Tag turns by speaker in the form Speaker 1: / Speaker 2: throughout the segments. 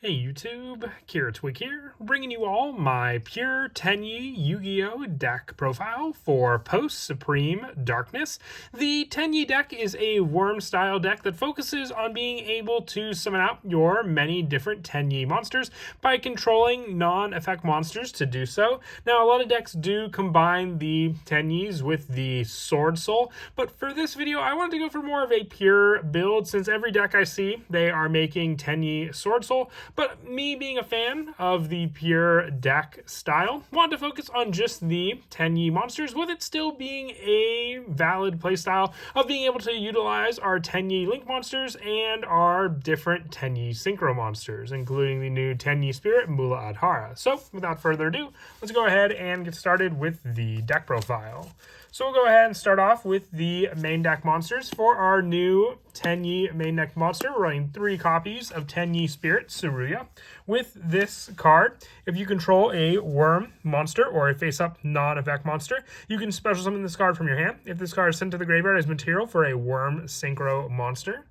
Speaker 1: Hey YouTube, Kira Twig here, bringing you all my pure Tenyi Yugioh deck profile for Post-Supreme Darkness. The Tenyi deck is a worm-style deck that focuses on being able to summon out your many different Tenyi monsters by controlling non-effect monsters to do so. Now, a lot of decks do combine the Tenyis with the Sword Soul, but for this video, I wanted to go for more of a pure build, since every deck I see, they are making Tenyi Sword Soul. But me being a fan of the pure deck style, wanted to focus on just the Tenyi monsters, with it still being a valid playstyle of being able to utilize our Tenyi Link monsters and our different Tenyi Synchro monsters, including the new Tenyi Spirit Mula Adhara. So without further ado, let's go ahead and get started with the deck profile. So we'll go ahead and start off with the main deck monsters. For our new Tenyi main deck monster, we're running 3 copies of Tenyi Spirit Tsuruya. With this card, if you control a worm monster or a face-up non-effect monster, you can special summon this card from your hand. If this card is sent to the graveyard as material for a worm synchro monster,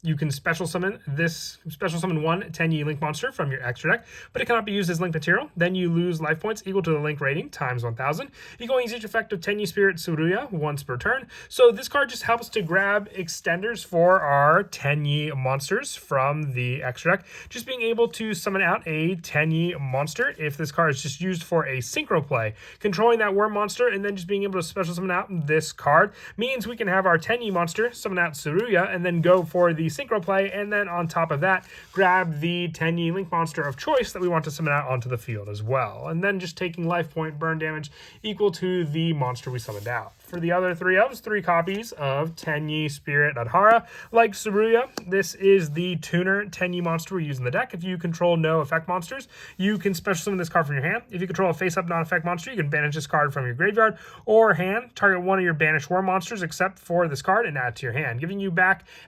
Speaker 1: you can special summon one Tenyi Link monster from your extra deck, but it cannot be used as Link material. Then you lose life points equal to the Link rating times 1,000. You can only use each effect of Tenyi Spirit Tsuruya once per turn. So this card just helps to grab extenders for our Tenyi monsters from the extra deck. Just being able to summon out a Tenyi monster if this card is just used for a synchro play. Controlling that worm monster and then just being able to special summon out this card means we can have our Tenyi monster summon out Tsuruya and then go for the synchro play, and then on top of that, grab the Tenyi Link monster of choice that we want to summon out onto the field as well. And then just taking life point burn damage equal to the monster we summoned out. For the other 3 copies of Tenyi Spirit Adhara. Like Tsuruya, this is the tuner Tenyi monster we use in the deck. If you control no effect monsters, you can special summon this card from your hand. If you control a face-up non-effect monster, you can banish this card from your graveyard or hand, target one of your banished worm monsters except for this card, and add it to your hand, giving you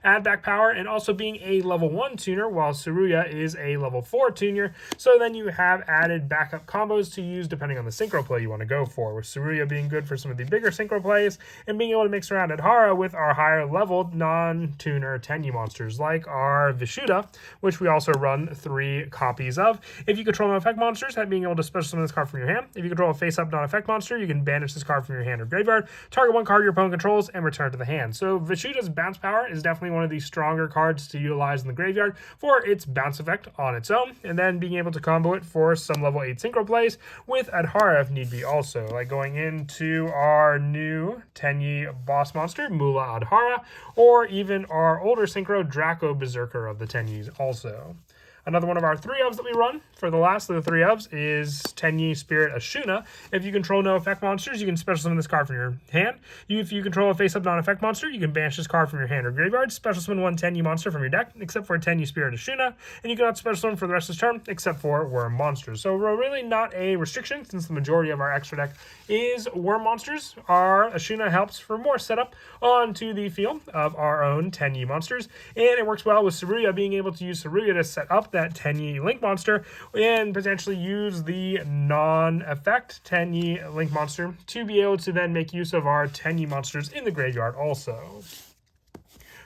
Speaker 1: add back power, and also being a level 1 tuner, while Tsuruya is a level 4 tuner. So then you have added backup combos to use depending on the synchro play you want to go for, with Tsuruya being good for some of the bigger synchro plays, and being able to mix around Adhara with our higher leveled non-tuner Tenyi monsters like our Vishuddha, which we also run 3 copies of. If you control no-effect monsters, that being able to special summon this card from your hand. If you control a face-up non-effect monster, you can banish this card from your hand or graveyard, target one card your opponent controls, and return it to the hand. So Vishuddha's bounce power is definitely one of the stronger cards to utilize in the graveyard for its bounce effect on its own, and then being able to combo it for some level 8 synchro plays with Adhara if need be also, like going into our new Tenyi boss monster, Mula Adhara, or even our older synchro, Draco Berserker of the Tenyis also. Another one of our 3-ofs that we run for the last of the 3-ofs is Tenyi Spirit Ashuna. If you control no effect monsters, you can special summon this card from your hand. If you control a face-up non-effect monster, you can banish this card from your hand or graveyard, special summon one Tenyi monster from your deck, except for Tenyi Spirit Ashuna, and you cannot special summon for the rest of this turn, except for worm monsters. So we're really not a restriction, since the majority of our extra deck is worm monsters. Our Ashuna helps for more setup onto the field of our own Tenyi monsters, and it works well with Tsuruya, being able to use Tsuruya to set up that Tenyi Link monster and potentially use the non-effect Tenyi Link monster to be able to then make use of our Tenyi monsters in the graveyard also.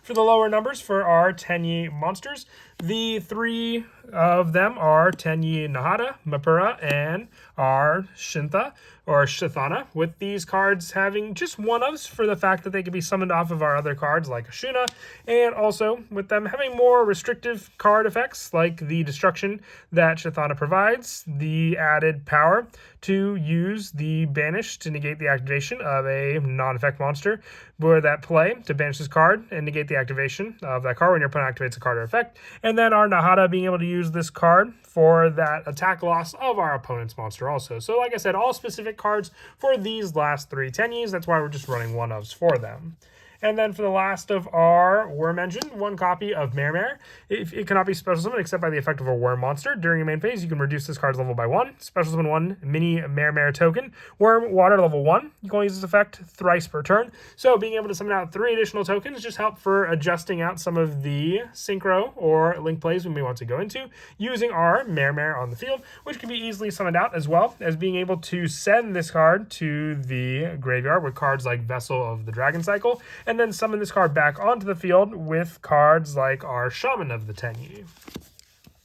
Speaker 1: For the lower numbers for our Tenyi monsters, the 3 of them are Tenyi Nahata, Mapura, and our Shintha, or Shithana, with these cards having just 1-ofs for the fact that they can be summoned off of our other cards like Ashuna, and also with them having more restrictive card effects like the destruction that Shithana provides, the added power to use the banish to negate the activation of a non-effect monster, for that play to banish this card and negate the activation of that card when your opponent activates a card or effect, and then our Nahata being able to use this card for that attack loss of our opponent's monster also. So like I said, all specific cards for these last 3 Tenyis. That's why we're just running 1-ofs for them. And then for the last of our Worm Engine, 1 copy of Mermare. It cannot be special summoned except by the effect of a Worm monster. During your main phase, you can reduce this card's level by 1. Special summon 1 mini Mermare token. Worm Water level 1. You can only use this effect thrice per turn. So being able to summon out 3 additional tokens just help for adjusting out some of the synchro or link plays we may want to go into using our Mermare on the field, which can be easily summoned out, as well as being able to send this card to the graveyard with cards like Vessel of the Dragon Cycle, and then summon this card back onto the field with cards like our Shaman of the Tenyi.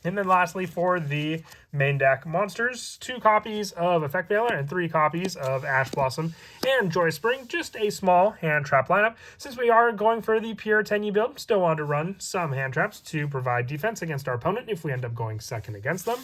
Speaker 1: And then lastly, for the main deck monsters, 2 copies of Effect Veiler and 3 copies of Ash Blossom and Joy Spring. Just a small hand trap lineup. Since we are going for the pure Tenyi build, still want to run some hand traps to provide defense against our opponent if we end up going second against them.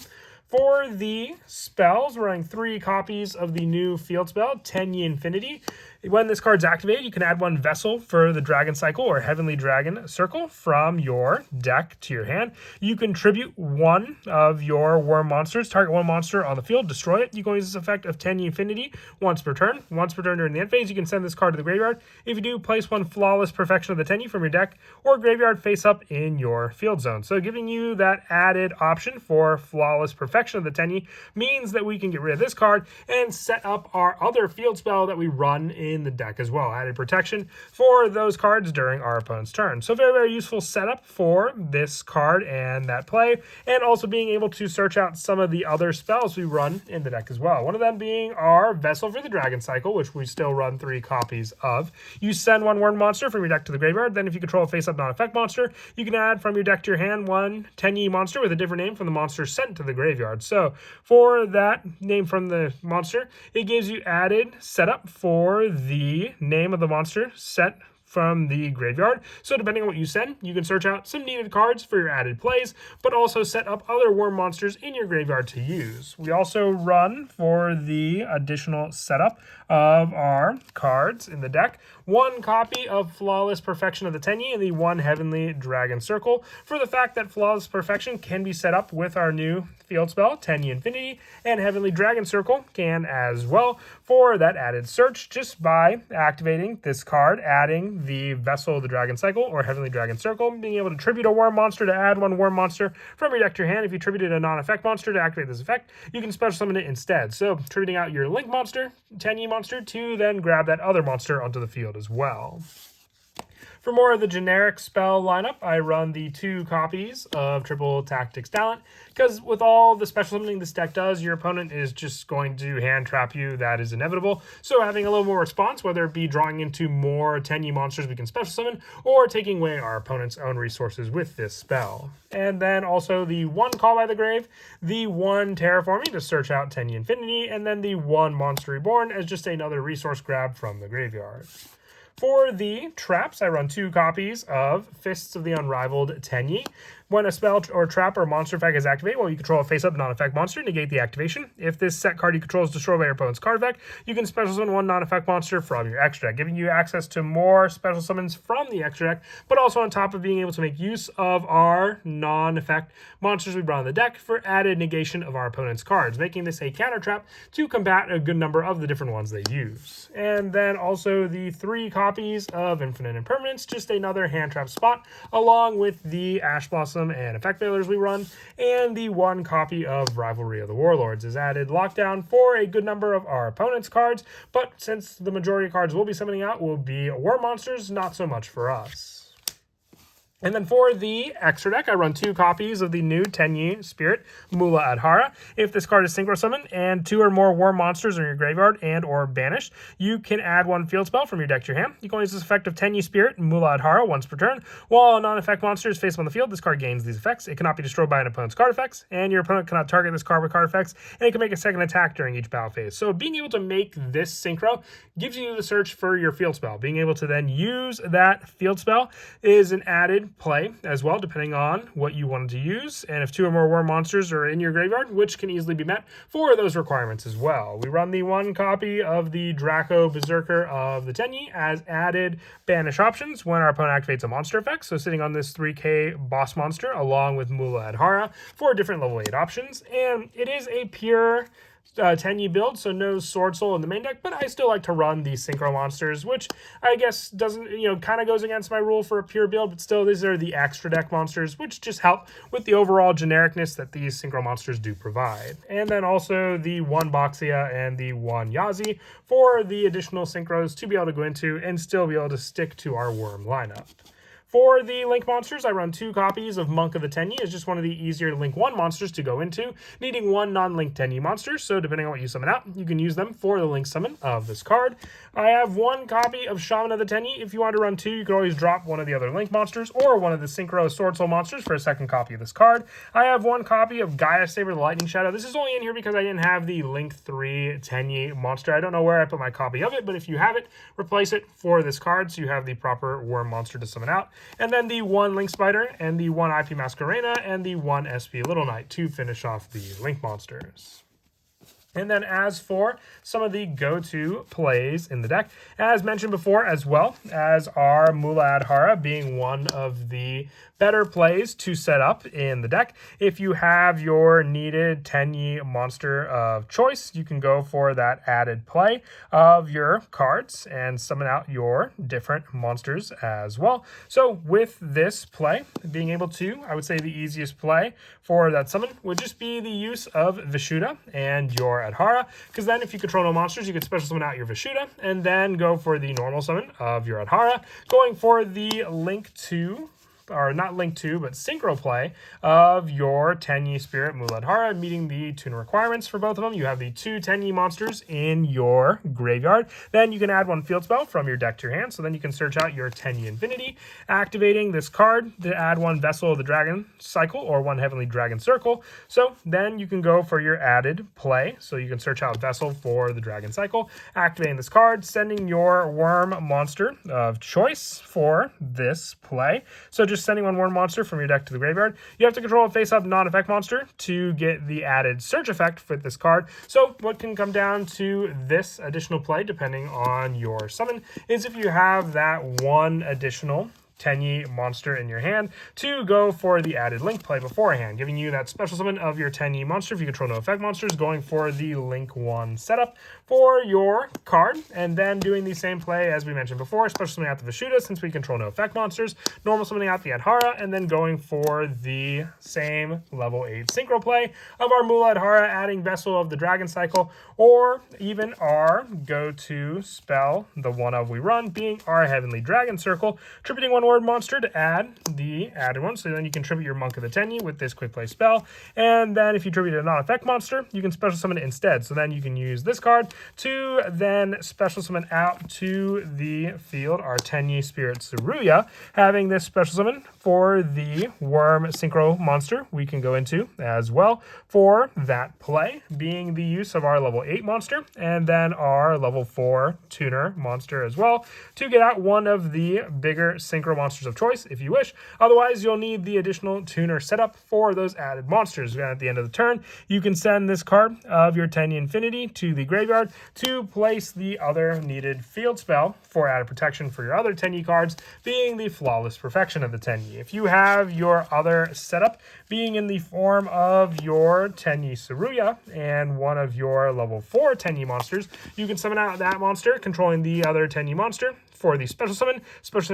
Speaker 1: For the spells, we're running 3 copies of the new field spell, Tenyi Infinity. When this card's activated, you can add 1 Vessel for the Dragon Cycle or Heavenly Dragon Circle from your deck to your hand. You can tribute 1 of your worm monsters, target 1 monster on the field, destroy it. You can use this effect of Tenyi Infinity once per turn. Once per turn during the end phase, you can send this card to the graveyard. If you do, place 1 Flawless Perfection of the Tenyi from your deck or graveyard face up in your field zone. So giving you that added option for Flawless Perfection of the Tenyi means that we can get rid of this card and set up our other field spell that we run in the deck as well. Added protection for those cards during our opponent's turn. So very, very useful setup for this card and that play, and also being able to search out some of the other spells we run in the deck as well. One of them being our Vessel for the Dragon Cycle, which we still run 3 copies of. You send 1 worm monster from your deck to the graveyard. Then if you control a face-up non-effect monster, you can add from your deck to your hand 1 Tenyi monster with a different name from the monster sent to the graveyard. So for that name from the monster, it gives you added setup for the name of the monster set from the graveyard. So depending on what you send, you can search out some needed cards for your added plays, but also set up other worm monsters in your graveyard to use. We also run, for the additional setup of our cards in the deck, 1 copy of Flawless Perfection of the Tenyi and the 1 Heavenly Dragon Circle, for the fact that Flawless Perfection can be set up with our new field spell, Tenyi Infinity, and Heavenly Dragon Circle can as well for that added search just by activating this card, adding the Vessel of the Dragon Cycle or Heavenly Dragon Circle, being able to tribute a worm monster to add 1 worm monster from your deck to your hand. If you tributed a non-effect monster to activate this effect, you can special summon it instead. So tributing out your Link monster, Tenyi monster, to then grab that other monster onto the field as well. For more of the generic spell lineup, I run the 2 copies of Triple Tactics Talent, because with all the special summoning this deck does, your opponent is just going to hand trap you. That is inevitable. So having a little more response, whether it be drawing into more Tenyi monsters we can special summon, or taking away our opponent's own resources with this spell. And then also the 1 Call by the Grave, the 1 Terraforming to search out Tenyi Infinity, and then the 1 Monster Reborn as just another resource grab from the graveyard. For the traps, I run 2 copies of Fists of the Unrivaled Tenyi. When a spell or trap or monster effect is activated, while you control a face-up non-effect monster, negate the activation. If this set card you control is destroyed by your opponent's card effect, you can special summon 1 non-effect monster from your extra deck, giving you access to more special summons from the extra deck, but also on top of being able to make use of our non-effect monsters we brought in the deck for added negation of our opponent's cards, making this a counter trap to combat a good number of the different ones they use. And then also the 3 copies of Infinite Impermanence, just another hand trap spot, along with the Ash Blossom and Effect Veilers we run, and the 1 copy of Rivalry of the Warlords is added lockdown for a good number of our opponent's cards, but since the majority of cards we'll be summoning out will be War Monsters, not so much for us. And then for the extra deck, I run 2 copies of the new Tenyi Spirit, Mula Adhara. If this card is synchro summoned and 2 or more war monsters in your graveyard and or banished, you can add 1 field spell from your deck to your hand. You can use this effect of Tenyi Spirit, Mula Adhara once per turn. While a non-effect monster is face up on the field, this card gains these effects. It cannot be destroyed by an opponent's card effects, and your opponent cannot target this card with card effects, and it can make a second attack during each battle phase. So being able to make this synchro gives you the search for your field spell. Being able to then use that field spell is an added play as well, depending on what you wanted to use, and if 2 or more war monsters are in your graveyard, which can easily be met for those requirements as well. We run the 1 copy of the Draco Berserker of the Tenyi as added banish options when our opponent activates a monster effect, so sitting on this 3k boss monster along with Mula Adhara for different level 8 options. And it is a pure Tenyi build, so no Sword Soul in the main deck, but I still like to run these synchro monsters, which I guess doesn't, kind of goes against my rule for a pure build, but still these are the extra deck monsters, which just help with the overall genericness that these synchro monsters do provide. And then also the 1 Boxia and the 1 Yazi for the additional synchros to be able to go into and still be able to stick to our worm lineup. For the Link monsters, I run 2 copies of Monk of the Tenyi. It's just one of the easier Link 1 monsters to go into, needing 1 non-Link Tenyi monster, so depending on what you summon out, you can use them for the Link summon of this card. I have 1 copy of Shaman of the Tenyi. If you want to run 2, you can always drop one of the other Link monsters or one of the Synchro Sword Soul monsters for a second copy of this card. I have 1 copy of Gaia Saber the Lightning Shadow. This is only in here because I didn't have the Link 3 Tenyi monster. I don't know where I put my copy of it, but if you have it, replace it for this card so you have the proper worm monster to summon out. And then the 1 Link Spider and the 1 IP Masquerena and the 1 SP Little Knight to finish off the Link monsters. And then as for some of the go-to plays in the deck, as mentioned before, as well as our Mula Adhara being one of the better plays to set up in the deck. If you have your needed Tenyi monster of choice, you can go for that added play of your cards and summon out your different monsters as well. So with this play, being able to, I would say the easiest play for that summon would just be the use of Vishuddha and your Adhara, because then if you control no monsters, you could special summon out your Vishuddha and then go for the normal summon of your Adhara, going for the Link 2, or not Link 2, but Synchro play of your Tenyi Spirit Mula Adhara, meeting the tuner requirements for both of them. You have the 2 Tenyi monsters in your graveyard. Then you can add 1 field spell from your deck to your hand, so then you can search out your Tenyi Infinity, activating this card to add 1 Vessel of the Dragon Cycle or 1 Heavenly Dragon Circle. So then you can go for your added play, so you can search out Vessel for the Dragon Cycle, activating this card, sending your Worm monster of choice for this play. So just sending 1 worm monster from your deck to the graveyard. You have to control a face-up non-effect monster to get the added search effect with this card. So what can come down to this additional play, depending on your summon, is if you have that 1 additional Tenyi monster in your hand, to go for the added Link play beforehand, giving you that special summon of your Tenyi monster if you control no effect monsters, going for the Link 1 setup for your card, and then doing the same play as we mentioned before, special summoning out the Vishuddha since we control no effect monsters, normal summoning out the Adhara, and then going for the same level 8 synchro play of our Mula Adhara, adding Vessel of the Dragon Cycle, or even our go-to spell, the one of we run, being our Heavenly Dragon Circle, tributing 1 word monster to add the added one, so then you can tribute your Monk of the Tenyi with this quick play spell, and then if you tribute a non-effect monster, you can special summon it instead, so then you can use this card to then special summon out to the field our Tenyi Spirit Tsuruya, having this special summon for the Worm Synchro monster we can go into as well for that play, being the use of our level 8 monster and then our level 4 tuner monster as well to get out one of the bigger synchro monsters of choice if you wish. Otherwise, you'll need the additional tuner setup for those added monsters. And at the end of the turn, you can send this card of your Tenyi Infinity to the graveyard to place the other needed field spell for added protection for your other Tenyi cards, being the Flawless Perfection of the Tenyi. If you have your other setup being in the form of your Tenyi Tsuruya and one of your level 4 Tenyi monsters, you can summon out that monster controlling the other Tenyi monster for the special summon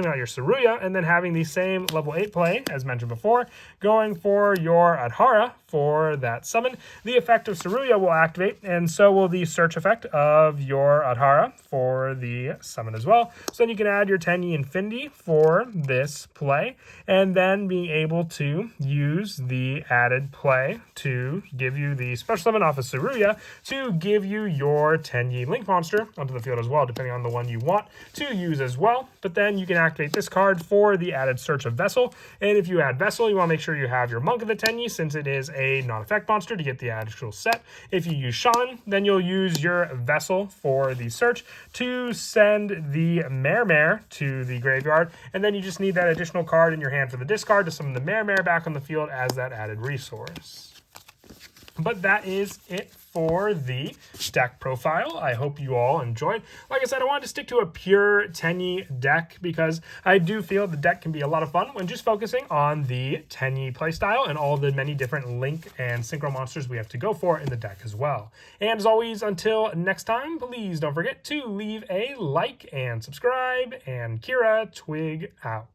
Speaker 1: out your Tsuruya, and then having the same level 8 play as mentioned before, going for your Adhara for that summon. The effect of Tsuruya will activate, and so will the search effect of your Adhara for the summon as well. So then you can add your Tenyi Infinity for this play, and then being able to use the added play to give you the special summon off of Tsuruya to give you your Tenyi Link monster onto the field as well, depending on the one you want to use as well. But then you can activate this card for the added search of Vessel, and if you add Vessel, you want to make sure you have your Monk of the Tenyi since it is a non-effect monster to get the actual set. If you use Shaman, then you'll use your Vessel for the search to send the Mare to the graveyard, and then you just need that additional card in your hand for the discard to summon the Mare back on the field as that added resource. But that is it for the deck profile. I hope you all enjoyed. Like I said, I wanted to stick to a pure Tenyi deck because I do feel the deck can be a lot of fun when just focusing on the Tenyi playstyle and all the many different Link and Synchro monsters we have to go for in the deck as well. And as always, until next time, please don't forget to leave a like and subscribe, and Kira Twig out.